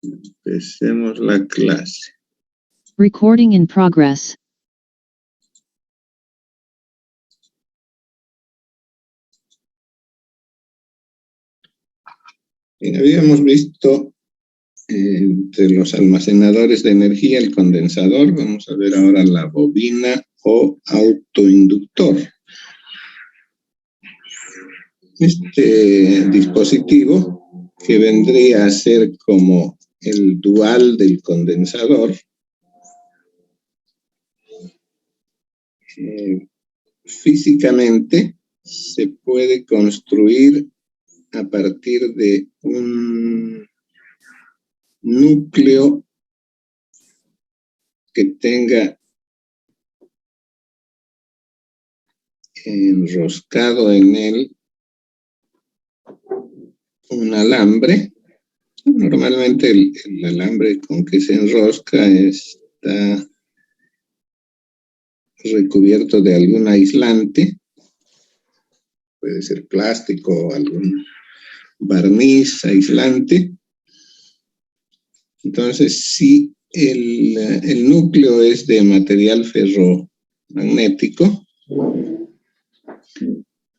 Empecemos la clase. Recording in progress. Bien, habíamos visto entre los almacenadores de energía el condensador. Vamos a ver ahora la bobina o autoinductor. Este dispositivo, que vendría a ser como el dual del condensador, físicamente se puede construir a partir de un núcleo que tenga enroscado en él un alambre. Normalmente el alambre con que se enrosca está recubierto de algún aislante, puede ser plástico o algún barniz aislante. Entonces, si el núcleo es de material ferromagnético,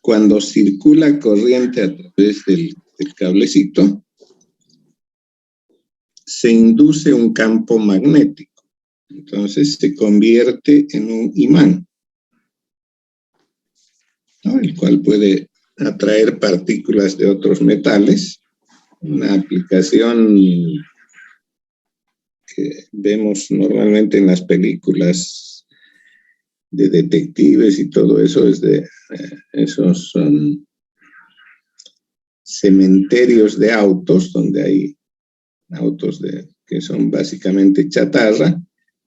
cuando circula corriente a través del cablecito, se induce un campo magnético. Entonces se convierte en un imán, ¿no? El cual puede atraer partículas de otros metales. Una aplicación que vemos normalmente en las películas de detectives y todo eso es de esos cementerios de autos, donde hay autos que son básicamente chatarra,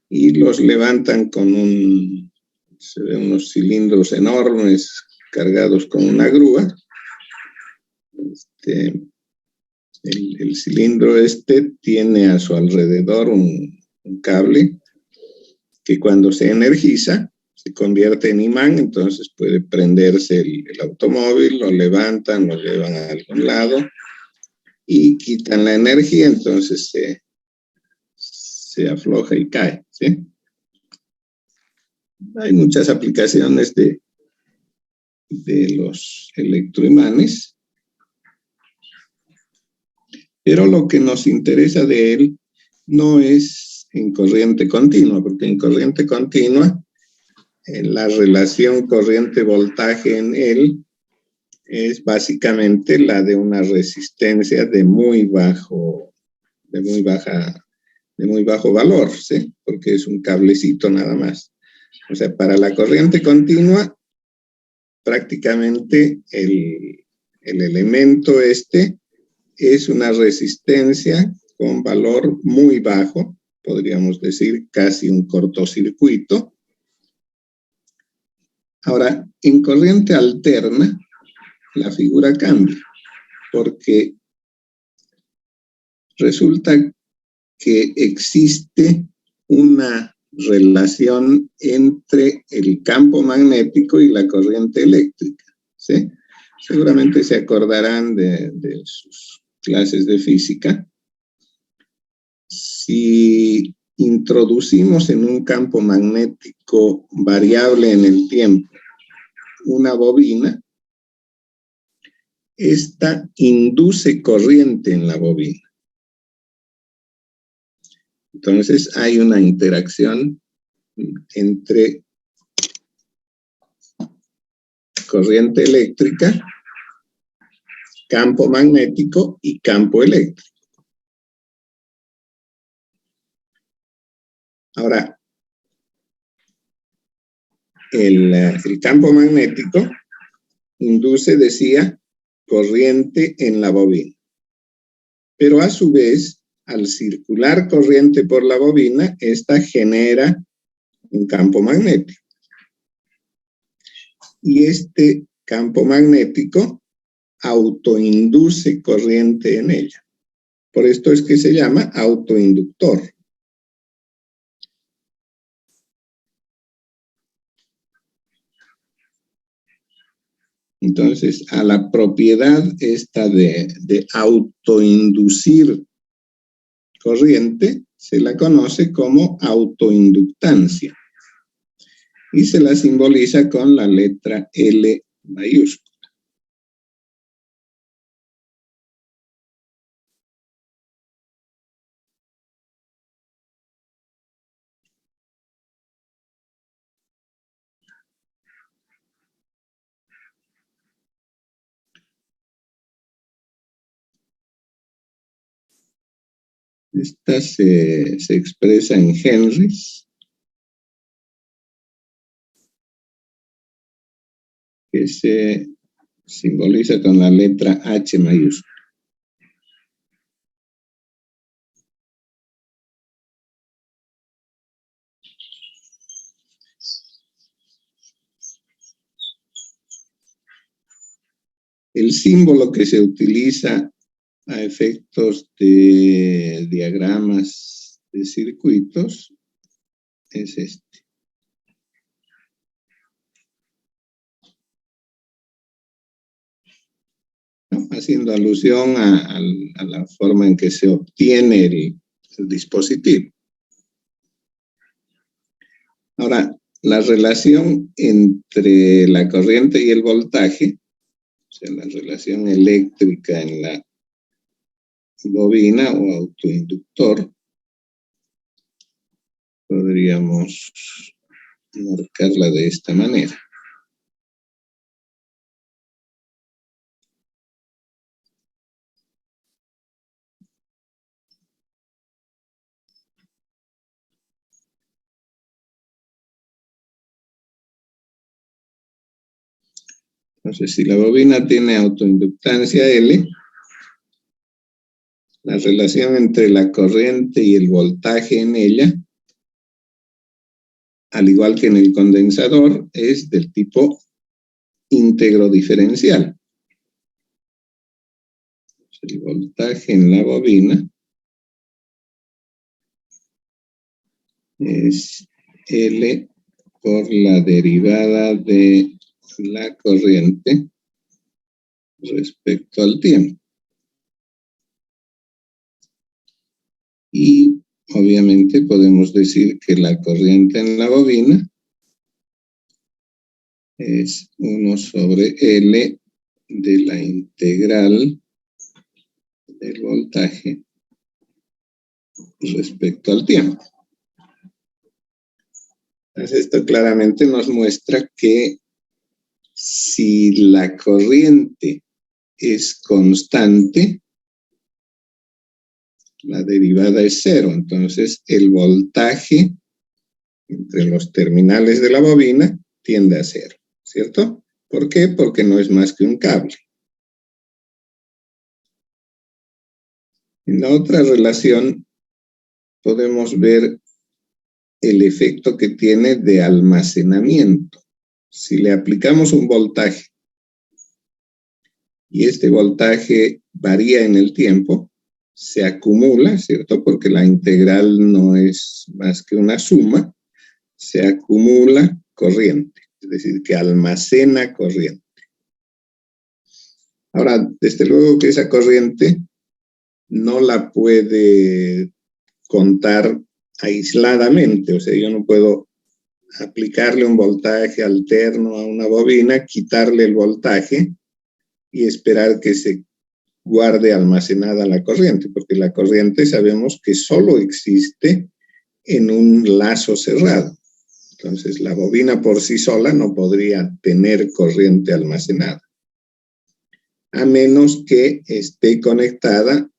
y los levantan con se ven unos cilindros enormes cargados con una grúa. El cilindro tiene a su alrededor un cable que cuando se energiza se convierte en imán, entonces puede prenderse el automóvil, lo levantan, lo llevan a algún lado y quitan la energía, entonces se afloja y cae, ¿sí? Hay muchas aplicaciones de los electroimanes, pero lo que nos interesa de él no es en corriente continua, porque en corriente continua la relación corriente-voltaje en él es básicamente la de una resistencia de muy bajo valor, ¿sí? Porque es un cablecito nada más. O sea, para la corriente continua, prácticamente el elemento es una resistencia con valor muy bajo, podríamos decir casi un cortocircuito. Ahora, en corriente alterna, la figura cambia, porque resulta que existe una relación entre el campo magnético y la corriente eléctrica, ¿sí? Seguramente se acordarán de sus clases de física. Si introducimos en un campo magnético variable en el tiempo una bobina, esta induce corriente en la bobina. Entonces hay una interacción entre corriente eléctrica, campo magnético y campo eléctrico. Ahora, el campo magnético induce, decía, corriente en la bobina. Pero a su vez, al circular corriente por la bobina, esta genera un campo magnético. Y este campo magnético autoinduce corriente en ella. Por esto es que se llama autoinductor. Entonces, a la propiedad esta de autoinducir corriente se la conoce como autoinductancia y se la simboliza con la letra L mayúscula. Esta se expresa en henries, que se simboliza con la letra H mayúscula. El símbolo que se utiliza a efectos de diagramas de circuitos es este. ¿No? Haciendo alusión a la forma en que se obtiene el dispositivo. Ahora, la relación entre la corriente y el voltaje, o sea, la relación eléctrica en la bobina o autoinductor, podríamos marcarla de esta manera. Entonces, si la bobina tiene autoinductancia L, la relación entre la corriente y el voltaje en ella, al igual que en el condensador, es del tipo íntegro diferencial. El voltaje en la bobina es L por la derivada de la corriente respecto al tiempo. Y obviamente podemos decir que la corriente en la bobina es 1 sobre L de la integral del voltaje respecto al tiempo. Entonces esto claramente nos muestra que si la corriente es constante, la derivada es 0. Entonces el voltaje entre los terminales de la bobina tiende a 0, ¿cierto? ¿Por qué? Porque no es más que un cable. En la otra relación podemos ver el efecto que tiene de almacenamiento. Si le aplicamos un voltaje y este voltaje varía en el tiempo, se acumula, ¿cierto? Porque la integral no es más que una suma, se acumula corriente, es decir, que almacena corriente. Ahora, desde luego que esa corriente no la puede contar aisladamente, o sea, yo no puedo aplicarle un voltaje alterno a una bobina, quitarle el voltaje y esperar que se guarde almacenada la corriente, porque la corriente sabemos que solo existe en un lazo cerrado. Entonces, la bobina por sí sola no podría tener corriente almacenada, a menos que esté conectada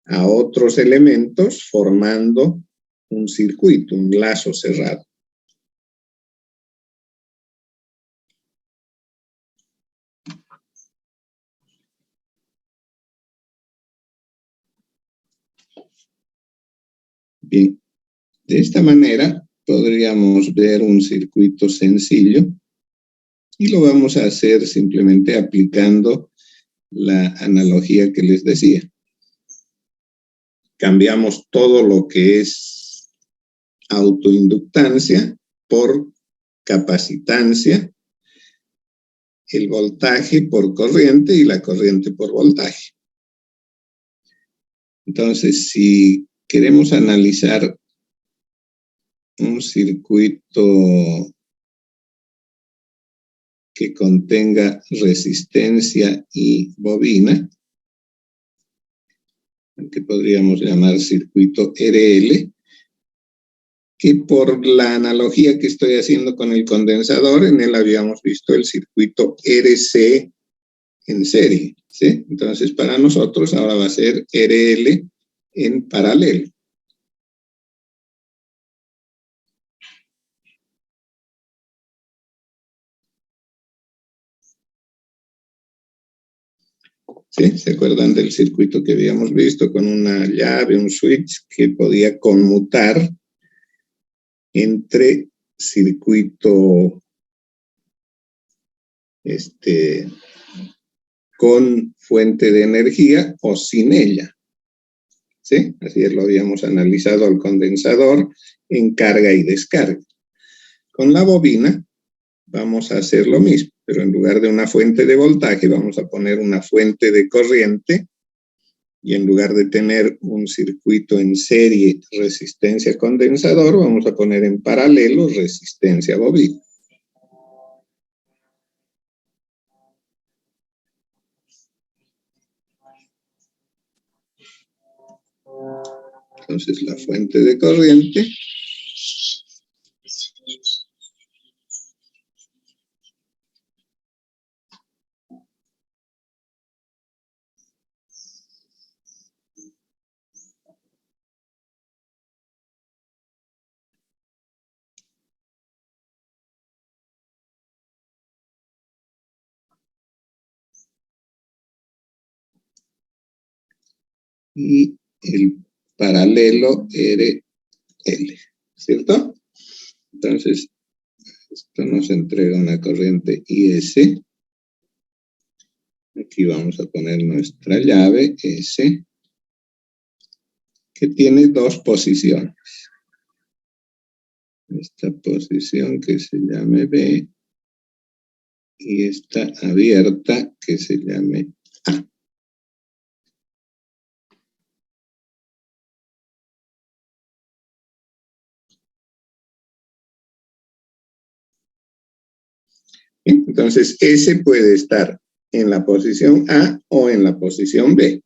a otros elementos formando un circuito, un lazo cerrado. Bien, de esta manera podríamos ver un circuito sencillo y lo vamos a hacer simplemente aplicando la analogía que les decía. Cambiamos todo lo que es autoinductancia por capacitancia, el voltaje por corriente y la corriente por voltaje. Entonces, si queremos analizar un circuito que contenga resistencia y bobina, que podríamos llamar circuito RL, que por la analogía que estoy haciendo con el condensador, en él habíamos visto el circuito RC en serie, ¿sí? Entonces, para nosotros ahora va a ser RL en paralelo. ¿Sí? ¿Se acuerdan del circuito que habíamos visto con una llave, un switch que podía conmutar entre circuito con fuente de energía o sin ella? ¿Sí? Así lo habíamos analizado al condensador en carga y descarga. Con la bobina vamos a hacer lo mismo, pero en lugar de una fuente de voltaje vamos a poner una fuente de corriente, y en lugar de tener un circuito en serie resistencia condensador, vamos a poner en paralelo resistencia bobina. Entonces la fuente de corriente y el paralelo RL, ¿cierto? Entonces, esto nos entrega una corriente IS. Aquí vamos a poner nuestra llave S, que tiene dos posiciones. Esta posición que se llame B y esta abierta que se llame A. Bien, entonces S puede estar en la posición A o en la posición B.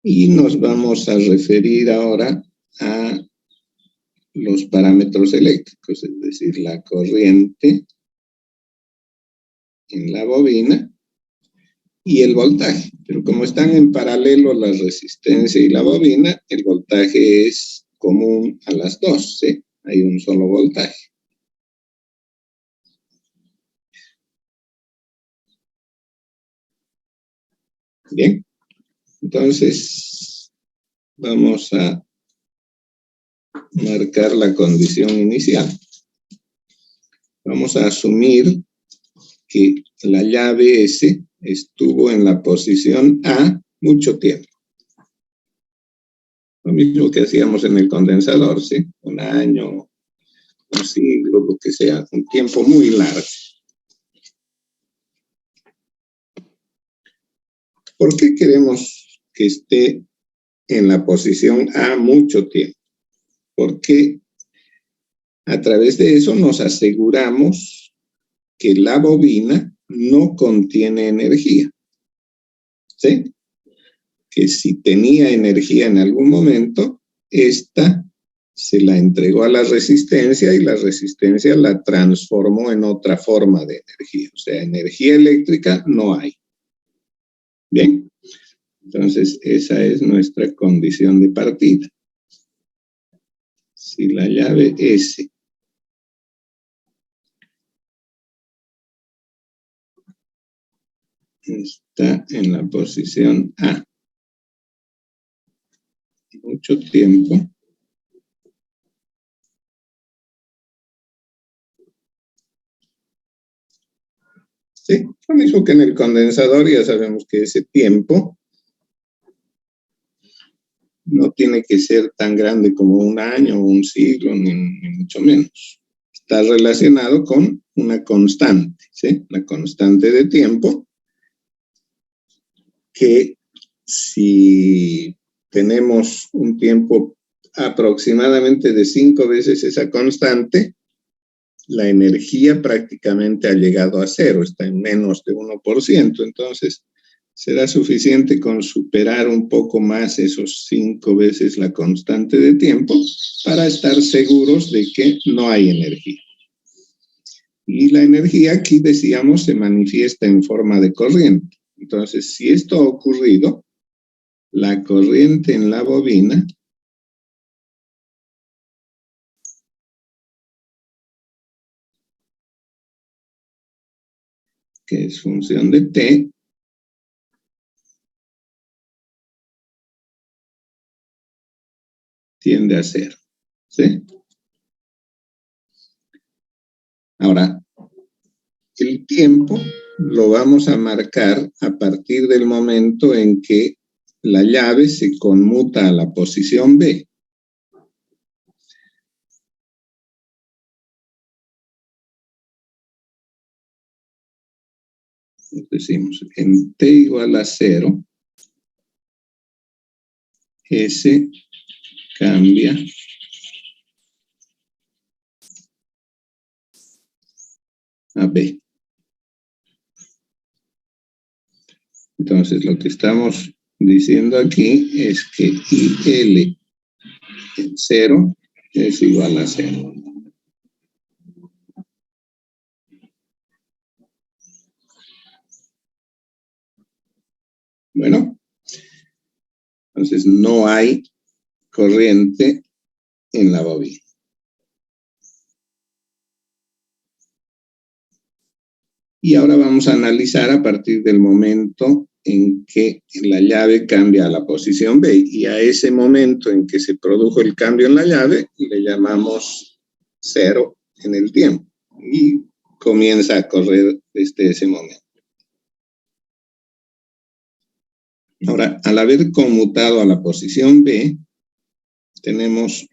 Y nos vamos a referir ahora a los parámetros eléctricos, es decir, la corriente en la bobina y el voltaje. Pero como están en paralelo la resistencia y la bobina, el voltaje es común a las dos, ¿sí? Hay un solo voltaje. Bien, entonces vamos a marcar la condición inicial. Vamos a asumir que la llave S estuvo en la posición A mucho tiempo. Lo mismo que hacíamos en el condensador, ¿sí? Un año, un siglo, lo que sea, un tiempo muy largo. ¿Por qué queremos que esté en la posición A mucho tiempo? Porque a través de eso nos aseguramos que la bobina no contiene energía, ¿sí? Que si tenía energía en algún momento, esta se la entregó a la resistencia y la resistencia la transformó en otra forma de energía. O sea, energía eléctrica no hay. Bien, entonces esa es nuestra condición de partida. Si la llave S está en la posición A mucho tiempo, sí, lo mismo que en el condensador, ya sabemos que ese tiempo no tiene que ser tan grande como un año o un siglo, ni mucho menos. Está relacionado con una constante, ¿sí? La constante de tiempo que si tenemos un tiempo aproximadamente de 5 veces esa constante, la energía prácticamente ha llegado a cero, está en menos de 1%. Entonces, será suficiente con superar un poco más esos 5 veces la constante de tiempo para estar seguros de que no hay energía. Y la energía aquí, decíamos, se manifiesta en forma de corriente. Entonces, si esto ha ocurrido, la corriente en la bobina que es función de t, tiende a cero, ¿sí? Ahora, el tiempo lo vamos a marcar a partir del momento en que la llave se conmuta a la posición B. Decimos, en t igual a 0, S cambia a B. Entonces, lo que estamos diciendo aquí es que IL en 0 es igual a 0. Bueno, entonces no hay corriente en la bobina. Y ahora vamos a analizar a partir del momento en que la llave cambia a la posición B. Y a ese momento en que se produjo el cambio en la llave, le llamamos 0 en el tiempo. Y comienza a correr desde ese momento. Ahora, al haber conmutado a la posición B, tenemos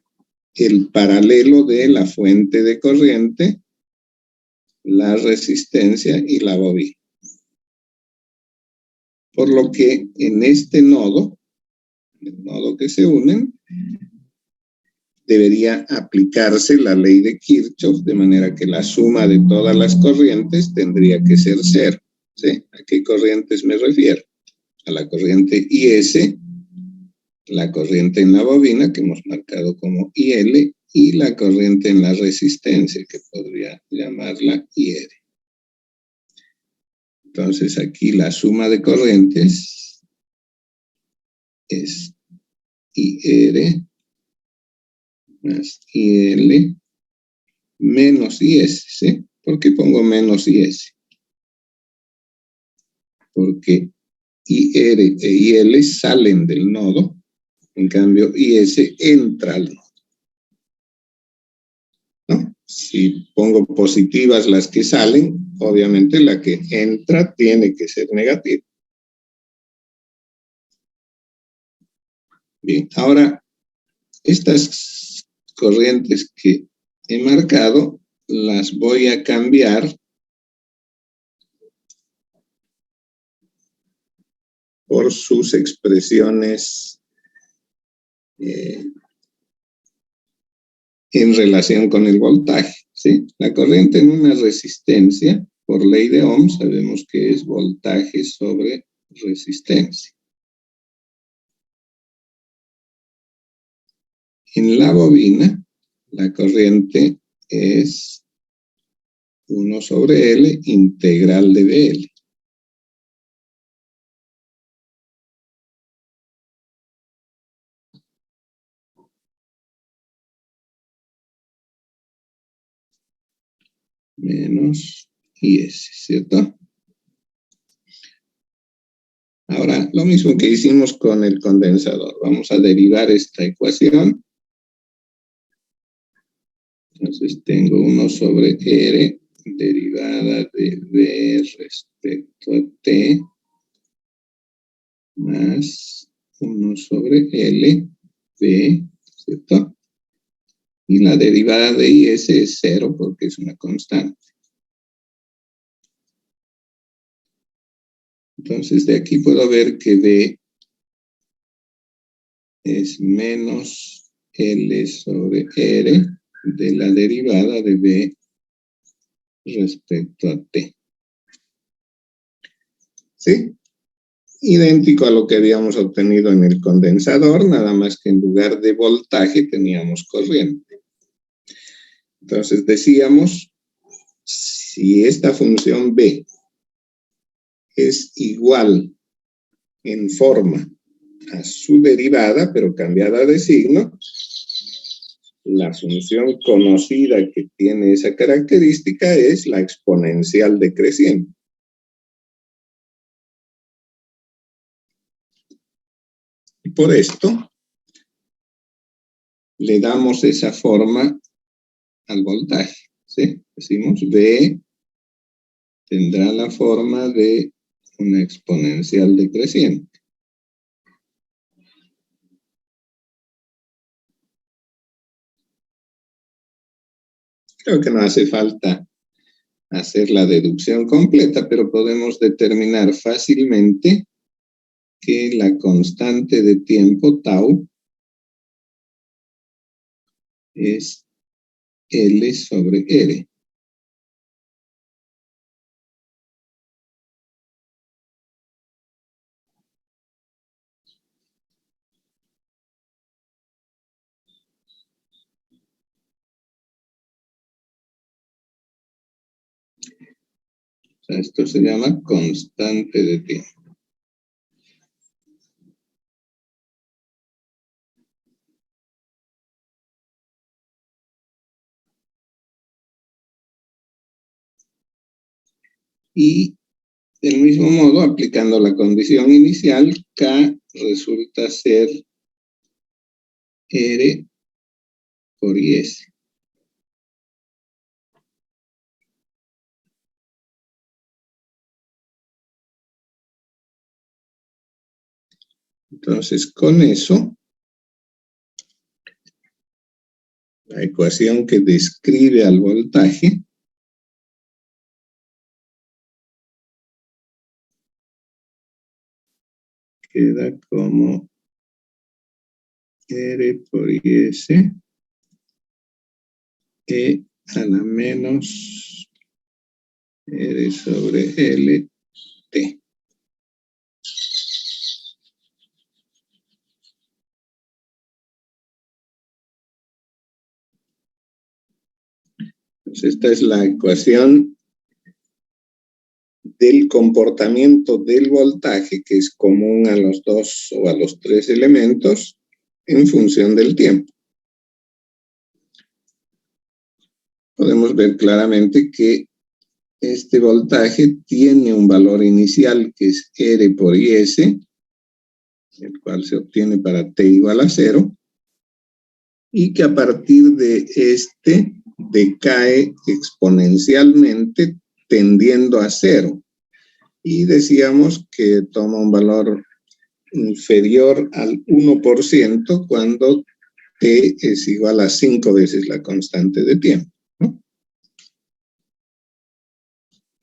el paralelo de la fuente de corriente, la resistencia y la bobina. Por lo que en este nodo, el nodo que se unen, debería aplicarse la ley de Kirchhoff, de manera que la suma de todas las corrientes tendría que ser cero. ¿Sí? ¿A qué corrientes me refiero? A la corriente IS, la corriente en la bobina, que hemos marcado como IL, y la corriente en la resistencia, que podría llamarla IR. Entonces aquí la suma de corrientes es IR más IL menos IS, ¿sí? ¿Por qué pongo menos IS? Porque IR e IL salen del nodo, en cambio IS entra al nodo, ¿no? Si pongo positivas las que salen, obviamente la que entra tiene que ser negativa. Bien, ahora estas corrientes que he marcado las voy a cambiar por sus expresiones en relación con el voltaje, ¿sí? La corriente en una resistencia, por ley de Ohm, sabemos que es voltaje sobre resistencia. En la bobina, la corriente es 1 sobre L integral de BL. Menos IS, ¿cierto? Ahora, lo mismo que hicimos con el condensador. Vamos a derivar esta ecuación. Entonces tengo 1 sobre R derivada de B respecto a T más 1 sobre L, B, ¿cierto? Y la derivada de IS es 0 porque es una constante. Entonces, de aquí puedo ver que V es menos L sobre R de la derivada de V respecto a T. ¿Sí? Idéntico a lo que habíamos obtenido en el condensador, nada más que en lugar de voltaje teníamos corriente. Entonces decíamos, si esta función B es igual en forma a su derivada, pero cambiada de signo, la función conocida que tiene esa característica es la exponencial decreciente. Y por esto le damos esa forma al voltaje, ¿sí? Decimos V tendrá la forma de una exponencial decreciente. Creo que no hace falta hacer la deducción completa, pero podemos determinar fácilmente que la constante de tiempo tau es L sobre R. O sea, esto se llama constante de tiempo. Y del mismo modo, aplicando la condición inicial, K resulta ser R por IS. Entonces, con eso, la ecuación que describe al voltaje queda como R por IS E a la menos R sobre L T. Entonces, esta es la ecuación del comportamiento del voltaje, que es común a los dos o a los tres elementos en función del tiempo. Podemos ver claramente que este voltaje tiene un valor inicial que es R por IS, el cual se obtiene para T igual a 0, y que a partir de este decae exponencialmente tendiendo a 0. Y decíamos que toma un valor inferior al 1% cuando T es igual a 5 veces la constante de tiempo, ¿no?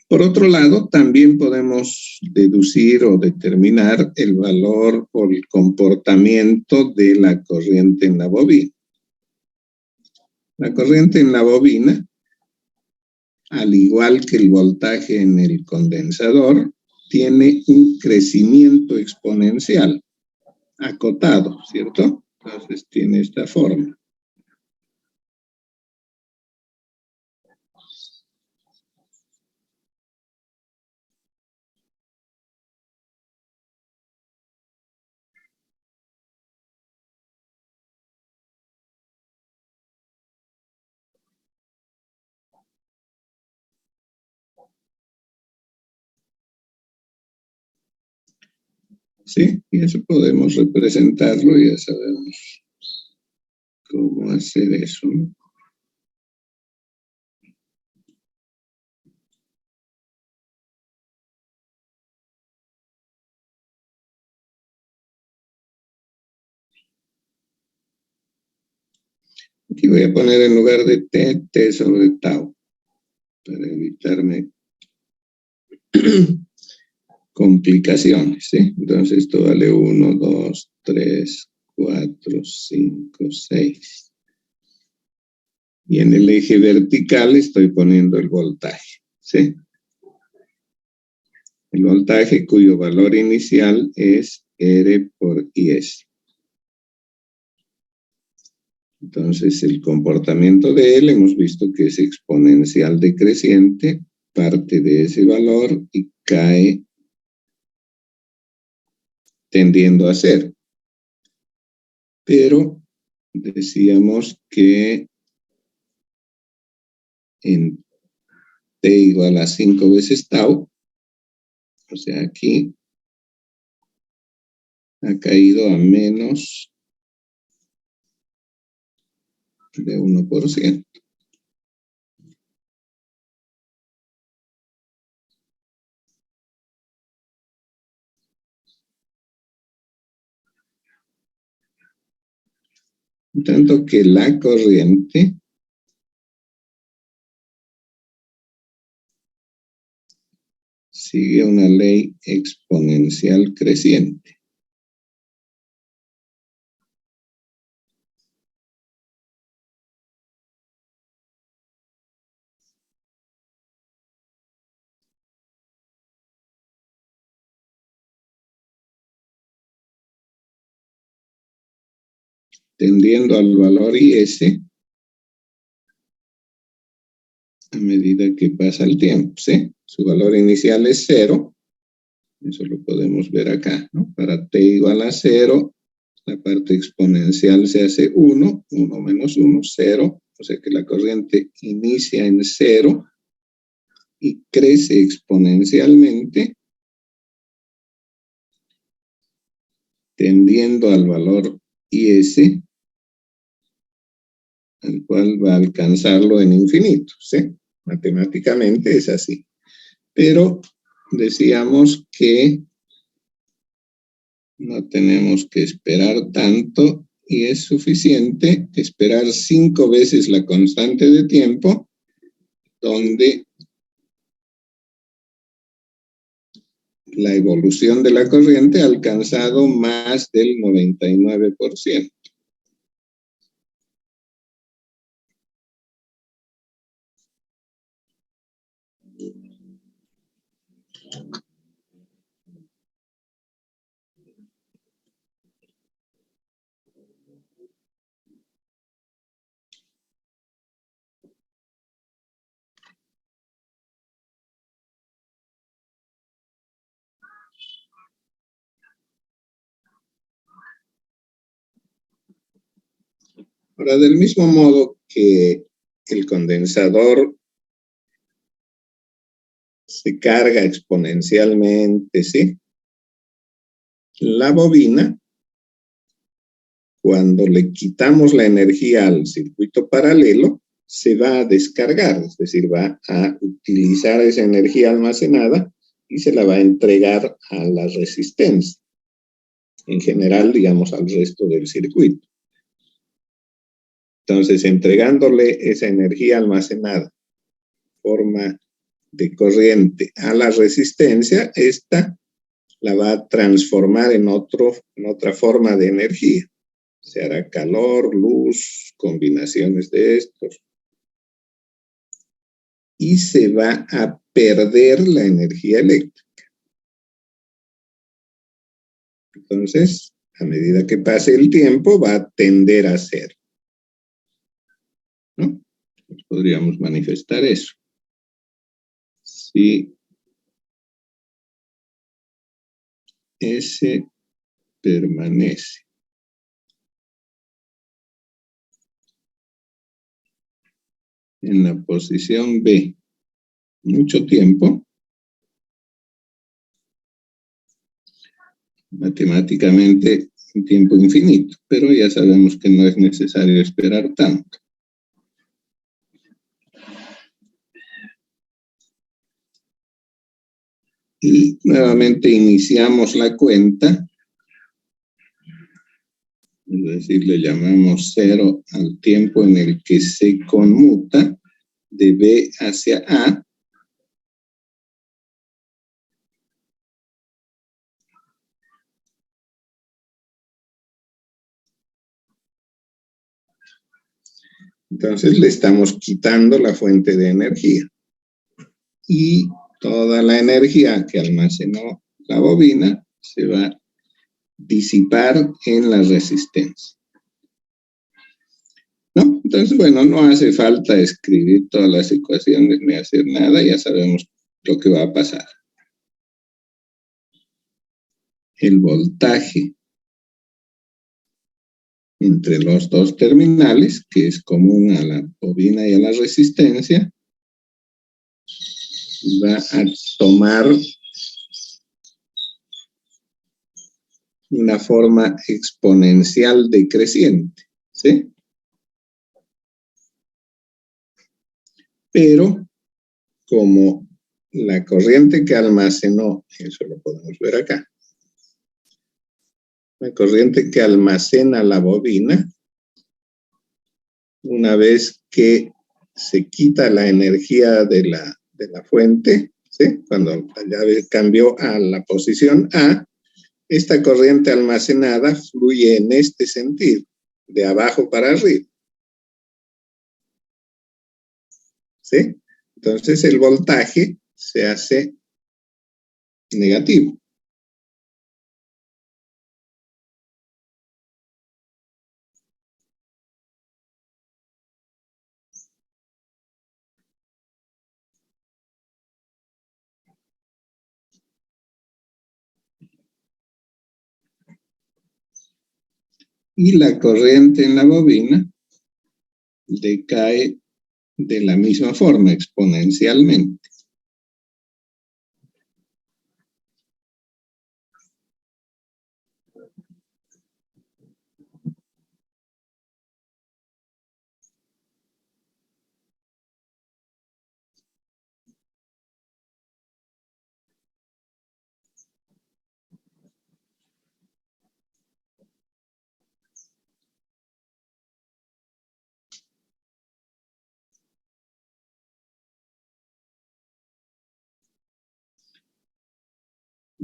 Por otro lado, también podemos deducir o determinar el valor o el comportamiento de la corriente en la bobina. La corriente en la bobina, al igual que el voltaje en el condensador, tiene un crecimiento exponencial acotado, ¿cierto? Entonces tiene esta forma. Sí, y eso podemos representarlo, ya sabemos cómo hacer eso. Aquí voy a poner en lugar de T, T sobre tau, para evitarme complicaciones, ¿sí? Entonces esto vale 1, 2, 3, 4, 5, 6. Y en el eje vertical estoy poniendo el voltaje, ¿sí? El voltaje cuyo valor inicial es R por IS. Entonces el comportamiento de él hemos visto que es exponencial decreciente, parte de ese valor y cae tendiendo a cero. Pero decíamos que en T igual a 5 veces tau, o sea, aquí ha caído a menos de 1%. Tanto que la corriente sigue una ley exponencial creciente. Tendiendo al valor IS a medida que pasa el tiempo, ¿sí? Su valor inicial es 0, eso lo podemos ver acá, ¿no? Para T igual a 0, la parte exponencial se hace 1, 1 menos 1, 0, o sea que la corriente inicia en 0 y crece exponencialmente tendiendo al valor IS, al cual va a alcanzarlo en infinito, ¿sí? Matemáticamente es así. Pero decíamos que no tenemos que esperar tanto y es suficiente esperar 5 veces la constante de tiempo, donde la evolución de la corriente ha alcanzado más del 99%. Ahora, del mismo modo que el condensador se carga exponencialmente, ¿sí? La bobina, cuando le quitamos la energía al circuito paralelo, se va a descargar, es decir, va a utilizar esa energía almacenada y se la va a entregar a la resistencia, en general, digamos, al resto del circuito. Entonces, entregándole esa energía almacenada en forma de corriente a la resistencia, esta la va a transformar en otra forma de energía. Se hará calor, luz, combinaciones de estos. Y se va a perder la energía eléctrica. Entonces, a medida que pase el tiempo, va a tender a cero, ¿no? Pues podríamos manifestar eso. Si S permanece en la posición B mucho tiempo, matemáticamente un tiempo infinito, pero ya sabemos que no es necesario esperar tanto. Y nuevamente iniciamos la cuenta, es decir, le llamamos 0 al tiempo en el que se conmuta de B hacia A, Entonces le estamos quitando la fuente de energía. Y toda la energía que almacenó la bobina se va a disipar en la resistencia. ¿No? Entonces, bueno, no hace falta escribir todas las ecuaciones ni hacer nada, ya sabemos lo que va a pasar. El voltaje entre los dos terminales, que es común a la bobina y a la resistencia, va a tomar una forma exponencial decreciente, ¿sí? Pero como la corriente que almacenó, eso lo podemos ver acá, la corriente que almacena la bobina, una vez que se quita la energía de la fuente, ¿sí? Cuando la llave cambió a la posición A, esta corriente almacenada fluye en este sentido, de abajo para arriba, ¿sí? Entonces el voltaje se hace negativo. Y la corriente en la bobina decae de la misma forma, exponencialmente.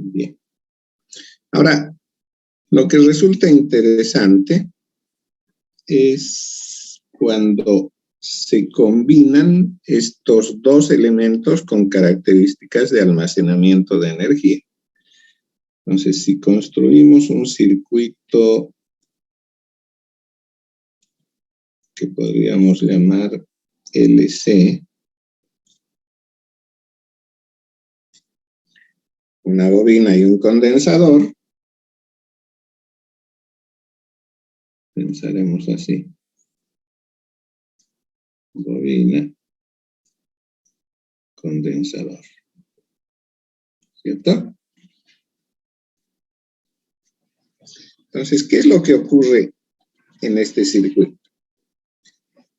Bien. Ahora, lo que resulta interesante es cuando se combinan estos dos elementos con características de almacenamiento de energía. Entonces, si construimos un circuito que podríamos llamar LC, una bobina y un condensador, pensaremos así, bobina, condensador, ¿cierto? Entonces, ¿qué es lo que ocurre en este circuito?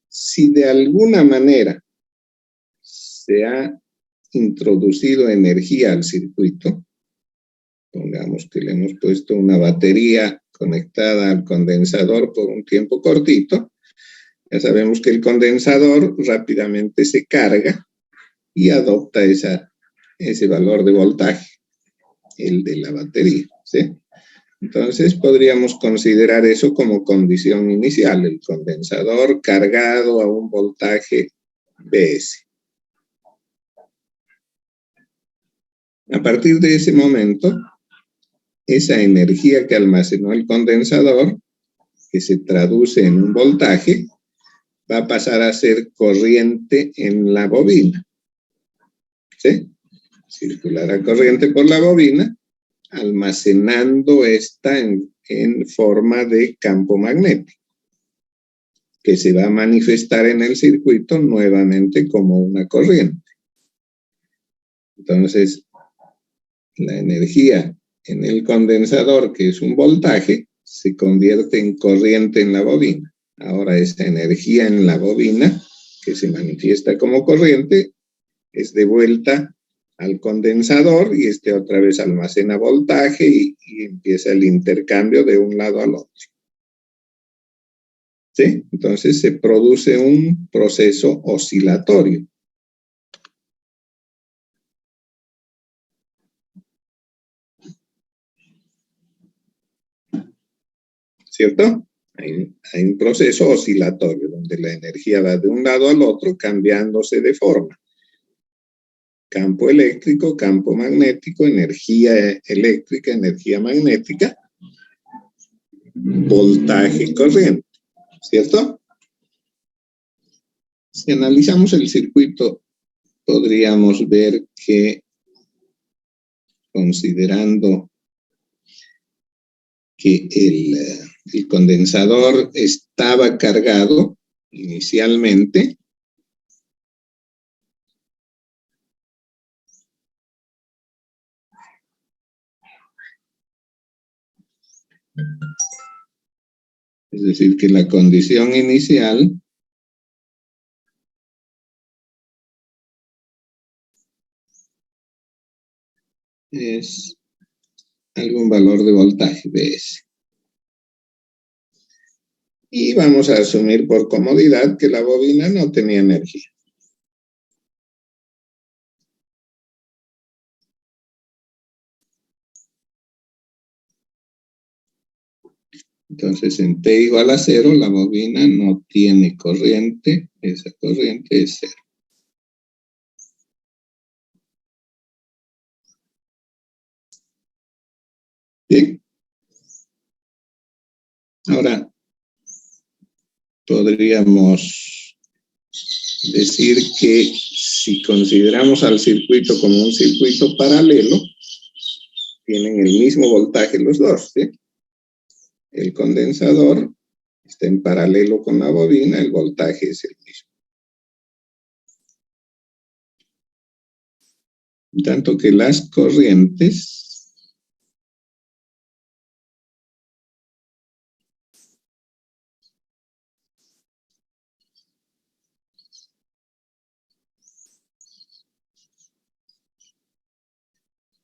Si de alguna manera se ha introducido energía al circuito, pongamos que le hemos puesto una batería conectada al condensador por un tiempo cortito, ya sabemos que el condensador rápidamente se carga y adopta ese valor de voltaje, el de la batería, ¿sí? Entonces podríamos considerar eso como condición inicial, el condensador cargado a un voltaje Bs. A partir de ese momento, esa energía que almacenó el condensador, que se traduce en un voltaje, va a pasar a ser corriente en la bobina, ¿sí? Circulará corriente por la bobina, almacenando esta en forma de campo magnético, que se va a manifestar en el circuito nuevamente como una corriente. Entonces, la energía en el condensador, que es un voltaje, se convierte en corriente en la bobina. Ahora esa energía en la bobina, que se manifiesta como corriente, es devuelta al condensador y este otra vez almacena voltaje y empieza el intercambio de un lado al otro. ¿Sí? Entonces se produce un proceso oscilatorio. ¿Cierto? Hay un proceso oscilatorio donde la energía va de un lado al otro cambiándose de forma. Campo eléctrico, campo magnético, energía eléctrica, energía magnética, voltaje, corriente, ¿cierto? Si analizamos el circuito, podríamos ver que, considerando que el condensador estaba cargado inicialmente, es decir, que la condición inicial es algún valor de voltaje, Vs. Y vamos a asumir por comodidad que la bobina no tenía energía. Entonces, en T igual a 0, la bobina no tiene corriente, esa corriente es 0. Bien. Ahora, podríamos decir que si consideramos al circuito como un circuito paralelo, tienen el mismo voltaje los dos, ¿sí? El condensador está en paralelo con la bobina, el voltaje es el mismo. Tanto que las corrientes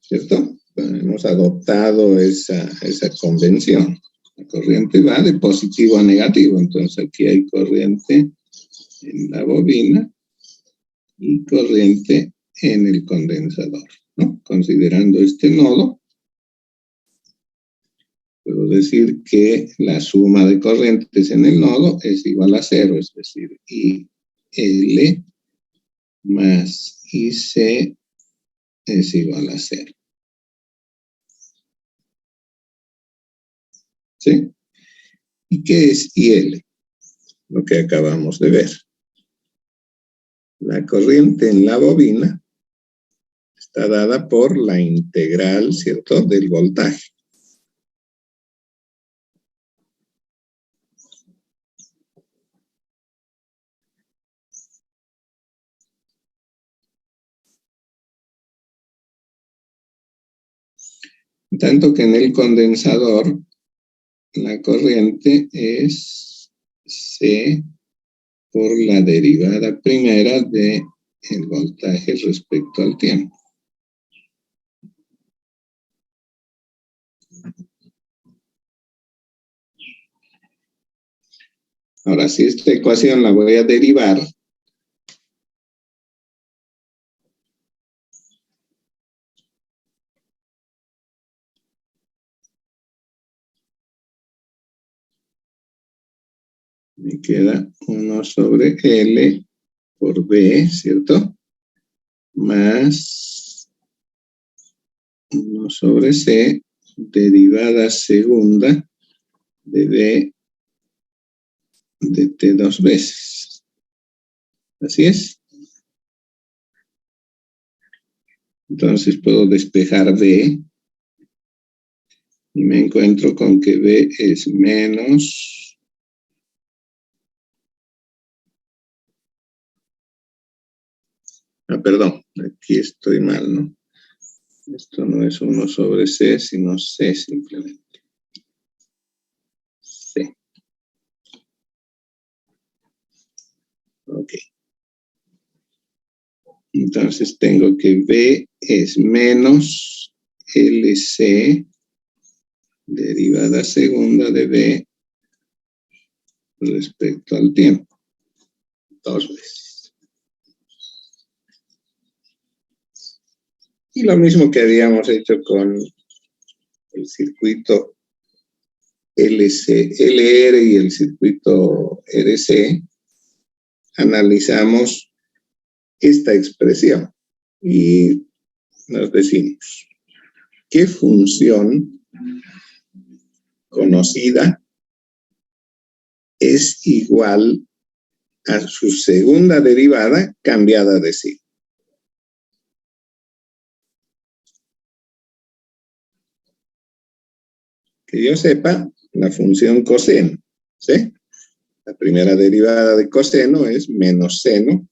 ¿cierto? Hemos adoptado esa convención. La corriente va de positivo a negativo, entonces aquí hay corriente en la bobina y corriente en el condensador, ¿no? Considerando este nodo, puedo decir que la suma de corrientes en el nodo es igual a 0, es decir, IL más IC es igual a 0. ¿Sí? ¿Y qué es IL? Lo que acabamos de ver. La corriente en la bobina está dada por la integral, ¿cierto?, del voltaje. Tanto que en el condensador la corriente es C por la derivada primera del voltaje respecto al tiempo. Ahora, si esta ecuación la voy a derivar, me queda 1 sobre L por B, ¿cierto? Más 1 sobre C, derivada segunda de B de T 2 veces. Así es. Entonces puedo despejar B y me encuentro con que B es menos perdón, aquí estoy mal, ¿no? Esto no es 1 sobre C, sino C simplemente. C. Ok. Entonces tengo que B es menos LC derivada segunda de B respecto al tiempo. 2 veces. Y lo mismo que habíamos hecho con el circuito LR y el circuito RC, analizamos esta expresión y nos decimos, ¿qué función conocida es igual a su segunda derivada cambiada de signo? Que yo sepa, la función coseno, ¿sí? La primera derivada de coseno es menos seno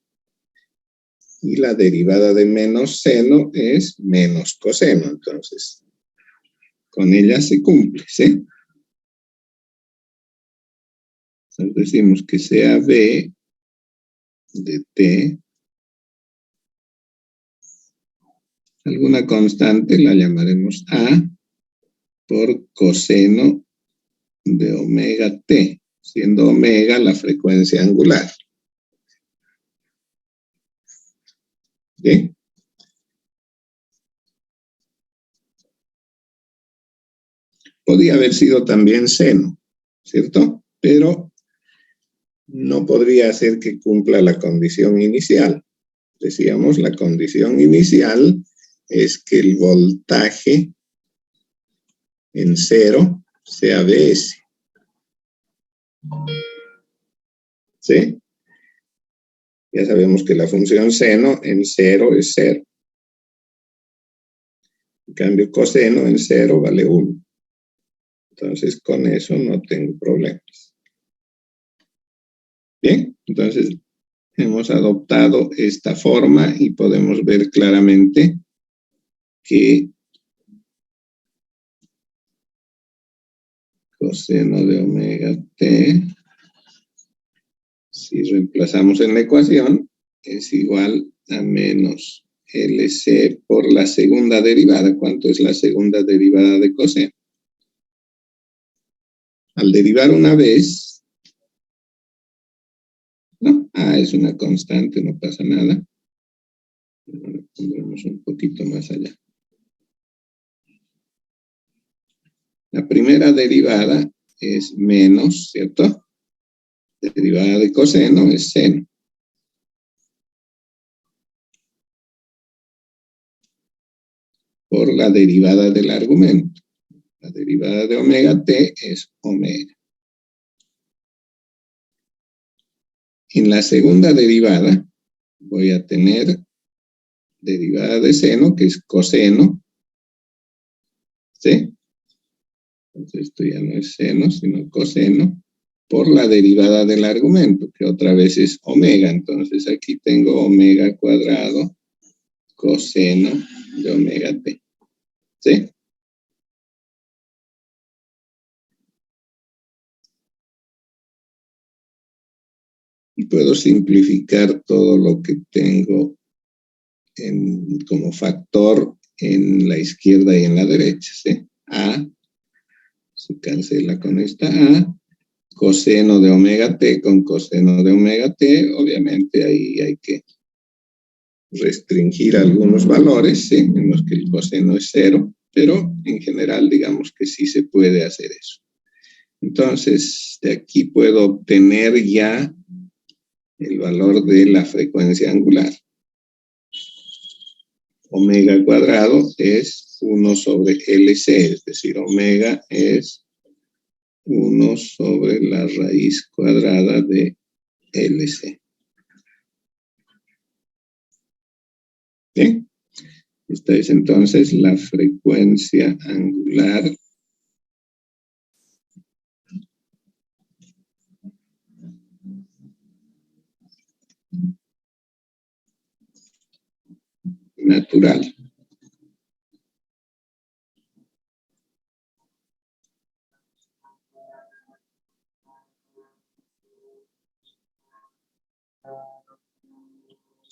y la derivada de menos seno es menos coseno. Entonces, con ella se cumple, ¿sí? Entonces decimos que sea b de t, alguna constante, la llamaremos a, por coseno de omega t, siendo omega la frecuencia angular. ¿Sí? Podría haber sido también seno, ¿cierto? Pero no podría ser que cumpla la condición inicial. Decíamos, la condición inicial es que el voltaje en cero sea Vs. ¿Sí? Ya sabemos que la función seno en cero es 0. En cambio, coseno en 0 vale 1. Entonces, con eso no tengo problemas. Bien, entonces hemos adoptado esta forma y podemos ver claramente que coseno de omega t, si reemplazamos en la ecuación, es igual a menos LC por la segunda derivada. ¿Cuánto es la segunda derivada de coseno? Al derivar una vez, no, es una constante, no pasa nada. Ahora pondremos un poquito más allá. La primera derivada es menos, ¿cierto? La derivada de coseno es seno. Por la derivada del argumento. La derivada de omega t es omega. En la segunda derivada voy a tener derivada de seno, que es coseno. ¿Sí? Entonces esto ya no es seno, sino coseno, por la derivada del argumento, que otra vez es omega. Entonces aquí tengo omega cuadrado coseno de omega t. ¿Sí? Y puedo simplificar todo lo que tengo como factor en la izquierda y en la derecha, ¿sí? A se cancela con esta A, coseno de omega t con coseno de omega t, obviamente ahí hay que restringir algunos valores, ¿sí? En los que el coseno es 0, pero en general digamos que sí se puede hacer eso. Entonces, de aquí puedo obtener ya el valor de la frecuencia angular. Omega cuadrado es 1 sobre LC, es decir, omega es 1 sobre la raíz cuadrada de LC. ¿Bien? Esta es entonces la frecuencia angular natural.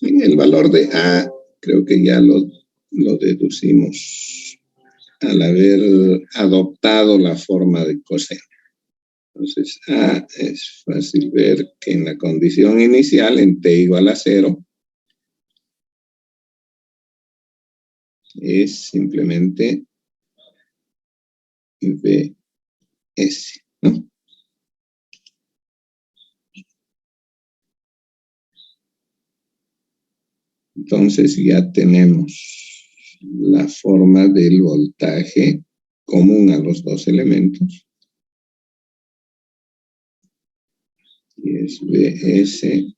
En el valor de A, creo que ya lo deducimos al haber adoptado la forma de coseno. Entonces, A es fácil ver que en la condición inicial, en t igual a 0, es simplemente Vs. Entonces ya tenemos la forma del voltaje común a los dos elementos. Y es Bs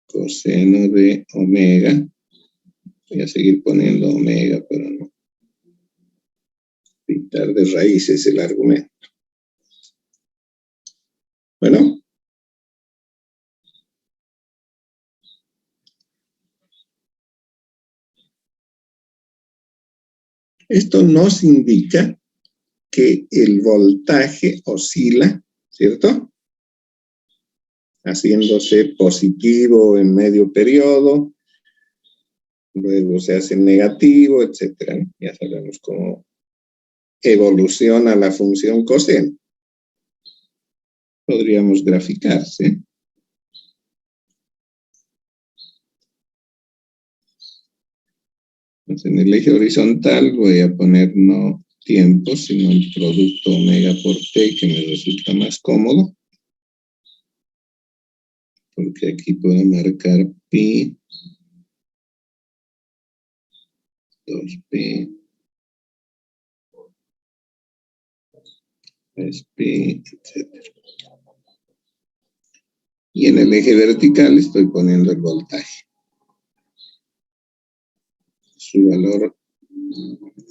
coseno de omega. Voy a seguir poniendo omega para no pintar de raíces el argumento. Bueno. Esto nos indica que el voltaje oscila, ¿cierto? Haciéndose positivo en medio periodo, luego se hace negativo, etcétera. Ya sabemos cómo evoluciona la función coseno. Podríamos graficarse. Entonces, en el eje horizontal voy a poner no tiempo, sino el producto omega por t, que me resulta más cómodo. Porque aquí puedo marcar pi, 2pi, 3pi, etc. Y en el eje vertical estoy poniendo el voltaje. Su valor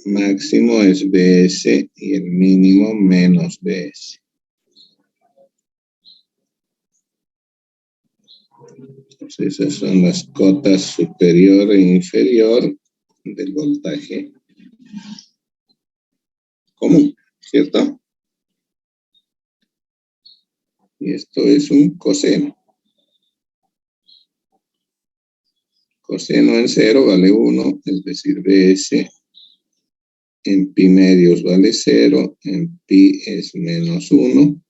máximo es Bs y el mínimo menos Bs. Entonces esas son las cotas superior e inferior del voltaje común, ¿cierto? Y esto es un coseno. Coseno en 0 vale 1, es decir, Bs en pi medios vale 0, en pi es menos 1,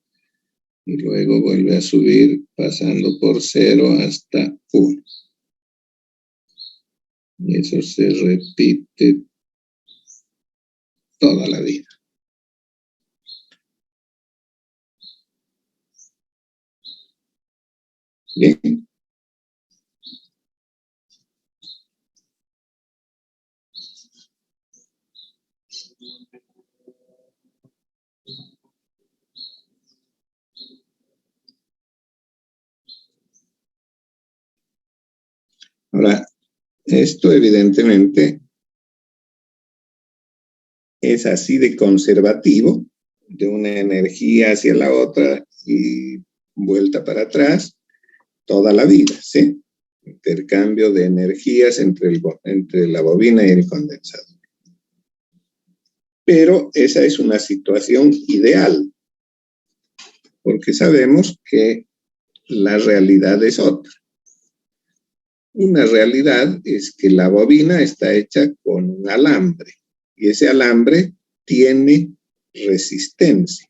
y luego vuelve a subir pasando por 0 hasta 1. Y eso se repite toda la vida. Bien. Ahora, esto evidentemente es así de conservativo, de una energía hacia la otra y vuelta para atrás toda la vida, ¿sí? Intercambio de energías entre la bobina y el condensador. Pero esa es una situación ideal, porque sabemos que la realidad es otra. Una realidad es que la bobina está hecha con un alambre y ese alambre tiene resistencia.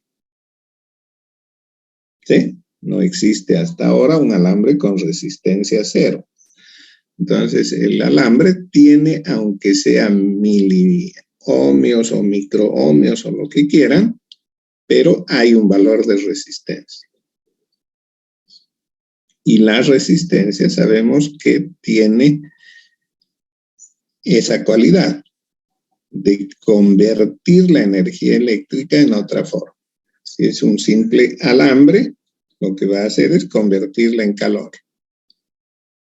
¿Sí? No existe hasta ahora un alambre con resistencia cero. Entonces, el alambre tiene, aunque sea miliohmios o microohmios o lo que quieran, pero hay un valor de resistencia. Y la resistencia sabemos que tiene esa cualidad de convertir la energía eléctrica en otra forma. Si es un simple alambre, lo que va a hacer es convertirla en calor.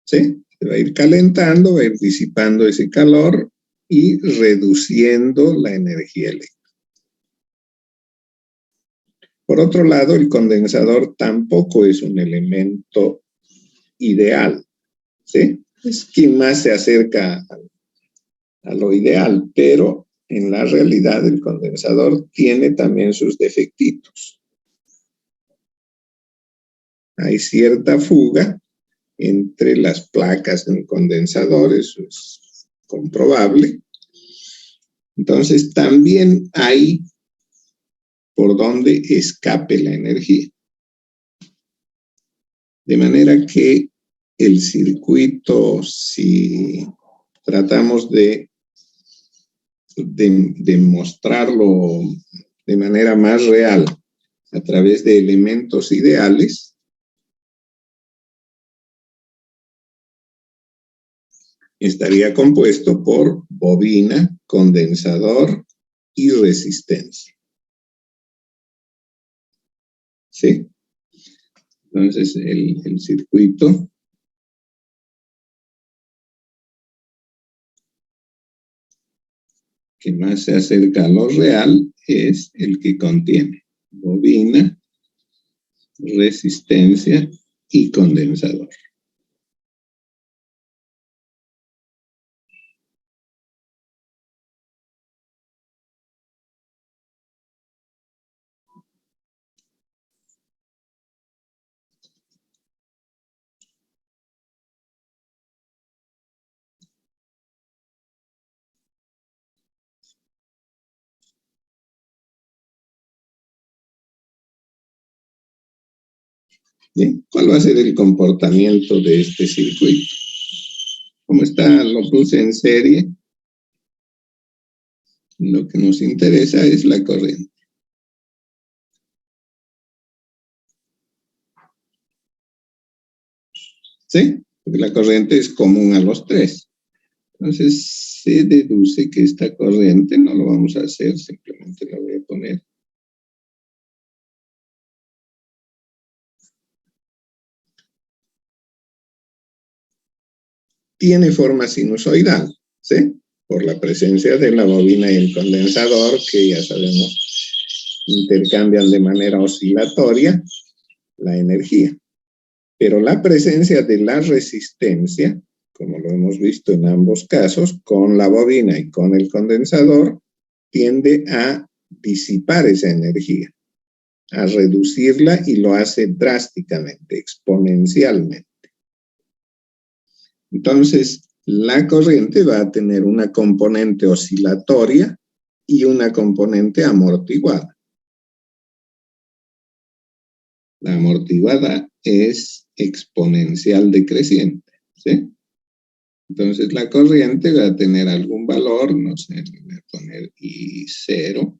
¿Sí? Se va a ir calentando, va a ir disipando ese calor y reduciendo la energía eléctrica. Por otro lado, el condensador tampoco es un elemento ideal, ¿sí? Es quien más se acerca a lo ideal, pero en la realidad el condensador tiene también sus defectitos. Hay cierta fuga entre las placas del condensador, eso es comprobable. Entonces también hay por donde escape la energía. De manera que el circuito, si tratamos de mostrarlo de manera más real a través de elementos ideales, estaría compuesto por bobina, condensador y resistencia. ¿Sí? Entonces, el circuito que más se acerca a lo real es el que contiene bobina, resistencia y condensador. Bien, ¿cuál va a ser el comportamiento de este circuito? Como está, lo puse en serie. Lo que nos interesa es la corriente. ¿Sí? Porque la corriente es común a los tres. Entonces, se deduce que esta corriente, no lo vamos a hacer, simplemente la voy a poner. Tiene forma sinusoidal, ¿sí? Por la presencia de la bobina y el condensador, que ya sabemos, intercambian de manera oscilatoria la energía. Pero la presencia de la resistencia, como lo hemos visto en ambos casos, con la bobina y con el condensador, tiende a disipar esa energía, a reducirla, y lo hace drásticamente, exponencialmente. Entonces, la corriente va a tener una componente oscilatoria y una componente amortiguada. La amortiguada es exponencial decreciente, ¿sí? Entonces, la corriente va a tener algún valor, no sé, le voy a poner I0,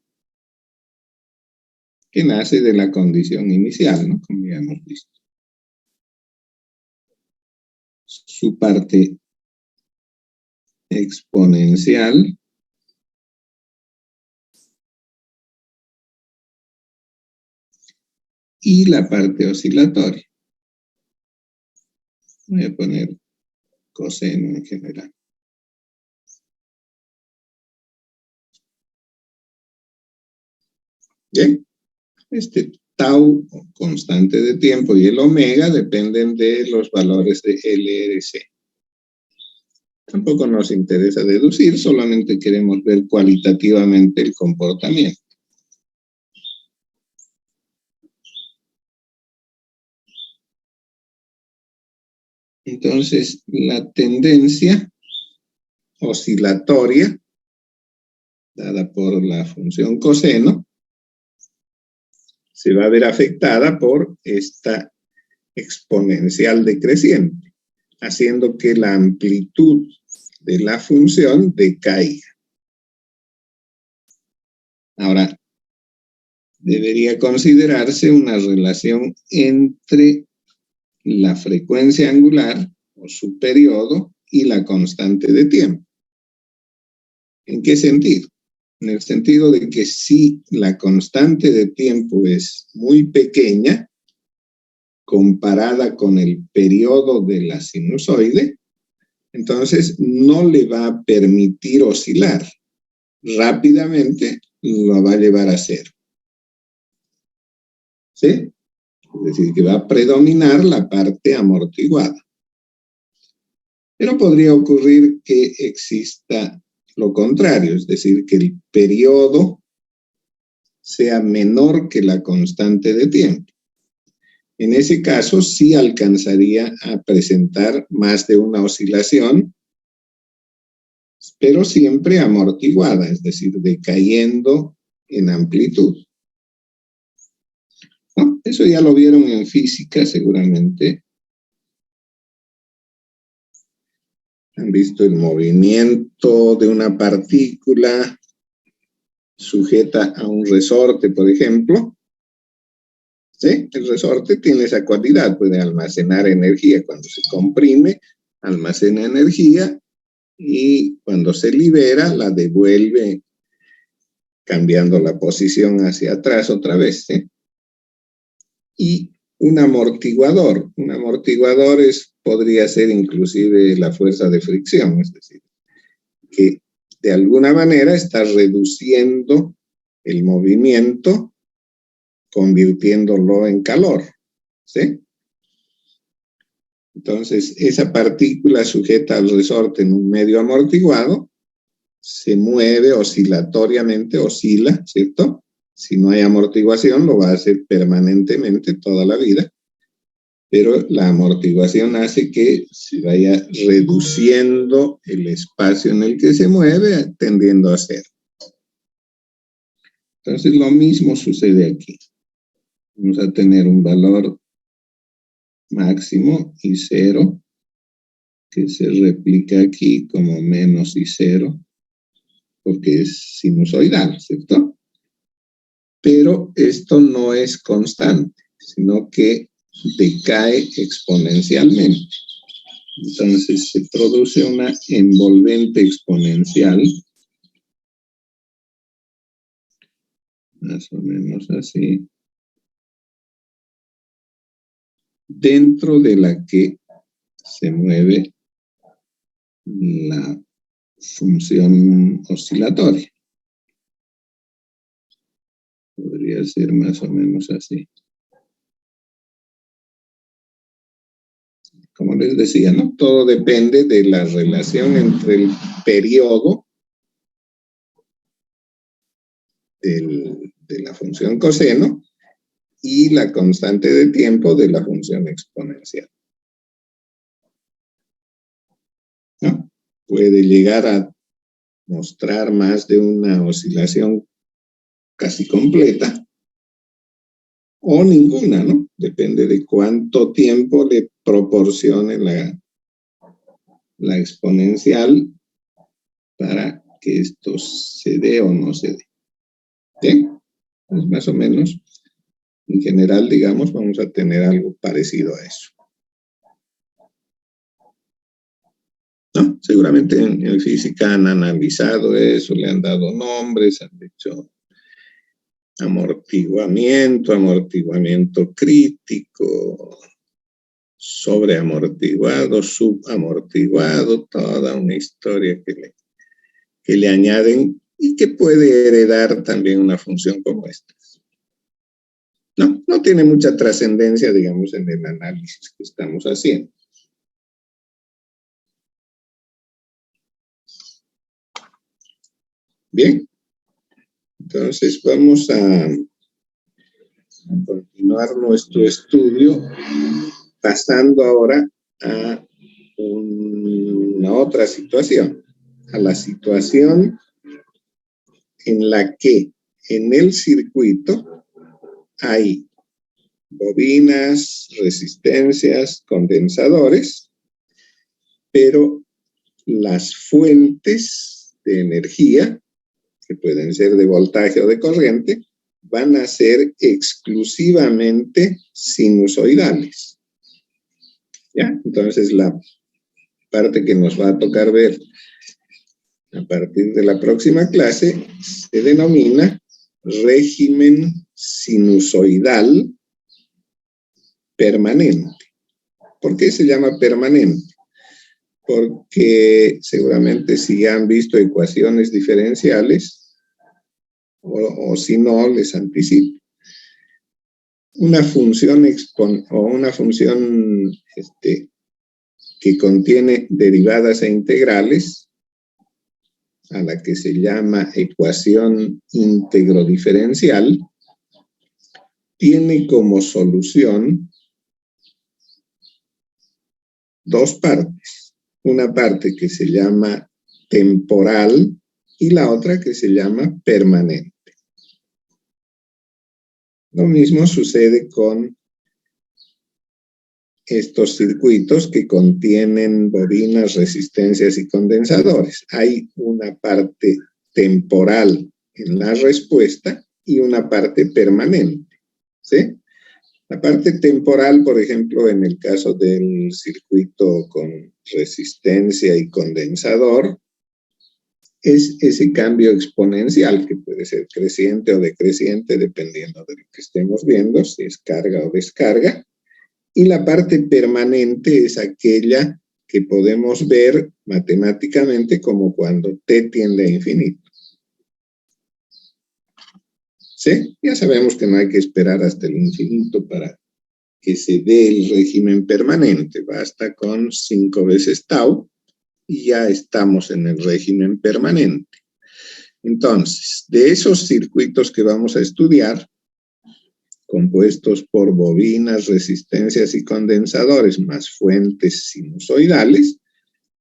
que nace de la condición inicial, ¿no? Como ya hemos visto. Su parte exponencial y la parte oscilatoria. Voy a poner coseno en general. Bien, este tau, constante de tiempo, y el omega dependen de los valores de LRC. Tampoco nos interesa deducir, solamente queremos ver cualitativamente el comportamiento. Entonces, la tendencia oscilatoria, dada por la función coseno, se va a ver afectada por esta exponencial decreciente, haciendo que la amplitud de la función decaiga. Ahora, debería considerarse una relación entre la frecuencia angular o su periodo y la constante de tiempo. ¿En qué sentido? En el sentido de que si la constante de tiempo es muy pequeña, comparada con el periodo de la sinusoide, entonces no le va a permitir oscilar. Rápidamente lo va a llevar a cero. ¿Sí? Es decir, que va a predominar la parte amortiguada. Pero podría ocurrir que exista lo contrario, es decir, que el periodo sea menor que la constante de tiempo. En ese caso, sí alcanzaría a presentar más de una oscilación, pero siempre amortiguada, es decir, decayendo en amplitud. ¿No? Eso ya lo vieron en física, seguramente. Han visto el movimiento de una partícula sujeta a un resorte, por ejemplo. ¿Sí? El resorte tiene esa cualidad, puede almacenar energía. Cuando se comprime, almacena energía y cuando se libera la devuelve cambiando la posición hacia atrás otra vez, ¿sí? Y un amortiguador podría ser inclusive la fuerza de fricción, es decir, que de alguna manera está reduciendo el movimiento, convirtiéndolo en calor, ¿sí? Entonces, esa partícula sujeta al resorte en un medio amortiguado se mueve oscilatoriamente, oscila, ¿cierto? Si no hay amortiguación, lo va a hacer permanentemente toda la vida, pero la amortiguación hace que se vaya reduciendo el espacio en el que se mueve, tendiendo a cero. Entonces, lo mismo sucede aquí. Vamos a tener un valor máximo y cero, que se replica aquí como menos y cero, porque es sinusoidal, ¿cierto? Pero esto no es constante, sino que decae exponencialmente. Entonces se produce una envolvente exponencial, más o menos así, dentro de la que se mueve la función oscilatoria. Podría ser más o menos así. Como les decía, ¿no? Todo depende de la relación entre el periodo de la función coseno y la constante de tiempo de la función exponencial, ¿no? Puede llegar a mostrar más de una oscilación casi completa o ninguna, ¿no? Depende de cuánto tiempo le proporcione la exponencial para que esto se dé o no se dé. ¿Sí? Pues más o menos, en general, digamos, vamos a tener algo parecido a eso. ¿No? Seguramente en física han analizado eso, le han dado nombres, han dicho amortiguamiento, amortiguamiento crítico, sobreamortiguado, subamortiguado, toda una historia que le añaden y que puede heredar también una función como esta. No tiene mucha trascendencia, digamos, en el análisis que estamos haciendo. Bien, entonces vamos a continuar nuestro estudio pasando ahora a una otra situación, a la situación en la que en el circuito hay bobinas, resistencias, condensadores, pero las fuentes de energía, que pueden ser de voltaje o de corriente, van a ser exclusivamente sinusoidales. ¿Ya? Entonces, la parte que nos va a tocar ver a partir de la próxima clase se denomina régimen sinusoidal permanente. ¿Por qué se llama permanente? Porque seguramente si han visto ecuaciones diferenciales, o si no, les anticipo. Una función que contiene derivadas e integrales, a la que se llama ecuación íntegro-diferencial, tiene como solución dos partes. Una parte que se llama temporal y la otra que se llama permanente. Lo mismo sucede con estos circuitos que contienen bobinas, resistencias y condensadores. Hay una parte temporal en la respuesta y una parte permanente, ¿sí? La parte temporal, por ejemplo, en el caso del circuito con resistencia y condensador, es ese cambio exponencial que puede ser creciente o decreciente dependiendo de lo que estemos viendo, si es carga o descarga. Y la parte permanente es aquella que podemos ver matemáticamente como cuando t tiende a infinito. ¿Sí? Ya sabemos que no hay que esperar hasta el infinito para que se dé el régimen permanente. Basta con 5 veces tau y ya estamos en el régimen permanente. Entonces, de esos circuitos que vamos a estudiar, compuestos por bobinas, resistencias y condensadores, más fuentes sinusoidales,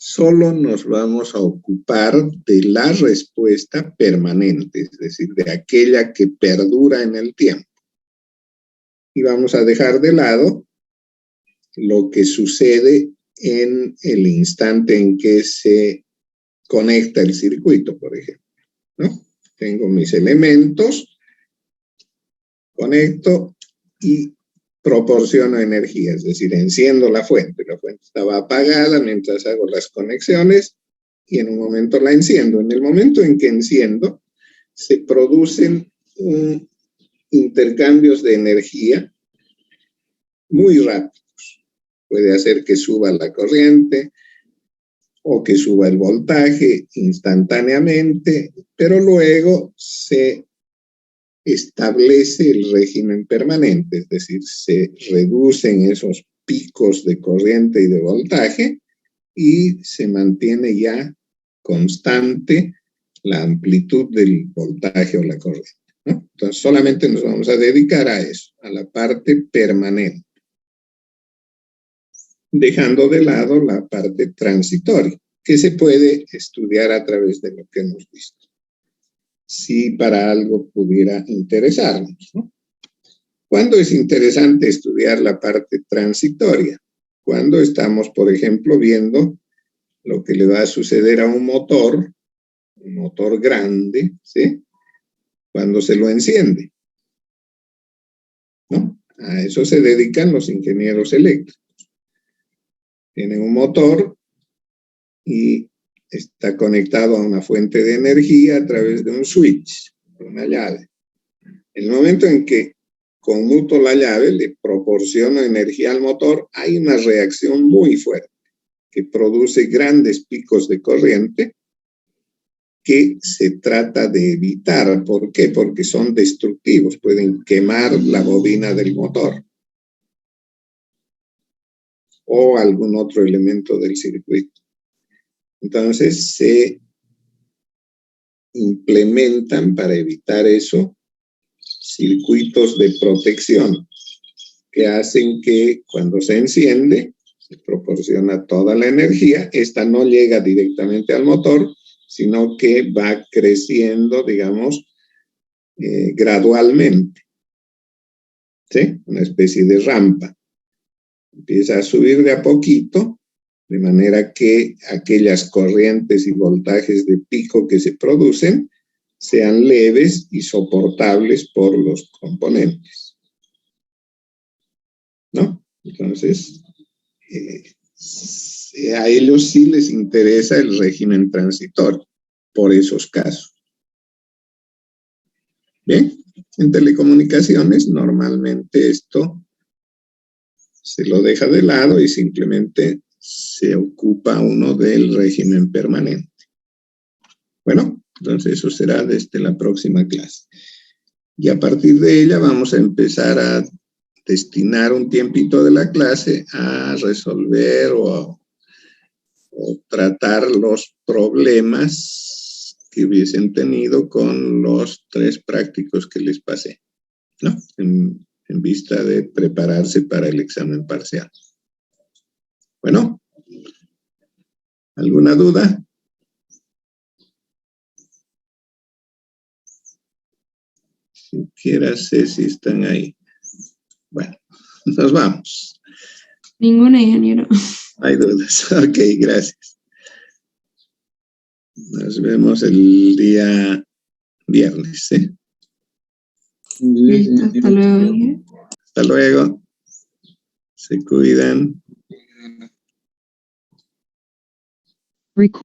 solo nos vamos a ocupar de la respuesta permanente, es decir, de aquella que perdura en el tiempo. Y vamos a dejar de lado lo que sucede en el instante en que se conecta el circuito, por ejemplo, ¿no? Tengo mis elementos, conecto y proporciono energía, es decir, enciendo la fuente. La fuente estaba apagada mientras hago las conexiones y en un momento la enciendo. En el momento en que enciendo, se producen intercambios de energía muy rápidos. Puede hacer que suba la corriente o que suba el voltaje instantáneamente, pero luego se establece el régimen permanente, es decir, se reducen esos picos de corriente y de voltaje y se mantiene ya constante la amplitud del voltaje o la corriente, ¿no? Entonces solamente nos vamos a dedicar a eso, a la parte permanente, dejando de lado la parte transitoria, que se puede estudiar a través de lo que hemos visto, si para algo pudiera interesarnos, ¿no? ¿Cuándo es interesante estudiar la parte transitoria? Cuando estamos, por ejemplo, viendo lo que le va a suceder a un motor grande, ¿sí? Cuando se lo enciende, ¿no? A eso se dedican los ingenieros eléctricos. Tienen un motor y está conectado a una fuente de energía a través de un switch, una llave. En el momento en que conmuto la llave, le proporciono energía al motor, hay una reacción muy fuerte que produce grandes picos de corriente que se trata de evitar. ¿Por qué? Porque son destructivos, pueden quemar la bobina del motor o algún otro elemento del circuito. Entonces se implementan para evitar eso circuitos de protección que hacen que cuando se enciende se proporciona toda la energía. Esta no llega directamente al motor, sino que va creciendo, digamos, gradualmente, ¿sí? Una especie de rampa. Empieza a subir de a poquito, de manera que aquellas corrientes y voltajes de pico que se producen sean leves y soportables por los componentes, ¿no? Entonces, a ellos sí les interesa el régimen transitorio, por esos casos. Bien, en telecomunicaciones normalmente esto se lo deja de lado y simplemente se ocupa uno del régimen permanente. Bueno, entonces eso será desde la próxima clase. Y a partir de ella vamos a empezar a destinar un tiempito de la clase a resolver o tratar los problemas que hubiesen tenido con los 3 prácticos que les pasé, ¿no? En vista de prepararse para el examen parcial. Bueno, ¿alguna duda? Siquiera sé si están ahí. Bueno, nos vamos. Ninguna, ingeniero. No hay dudas. Ok, gracias. Nos vemos el día viernes, ¿sí? Listo, hasta luego. Hasta luego. Se cuidan. Rec-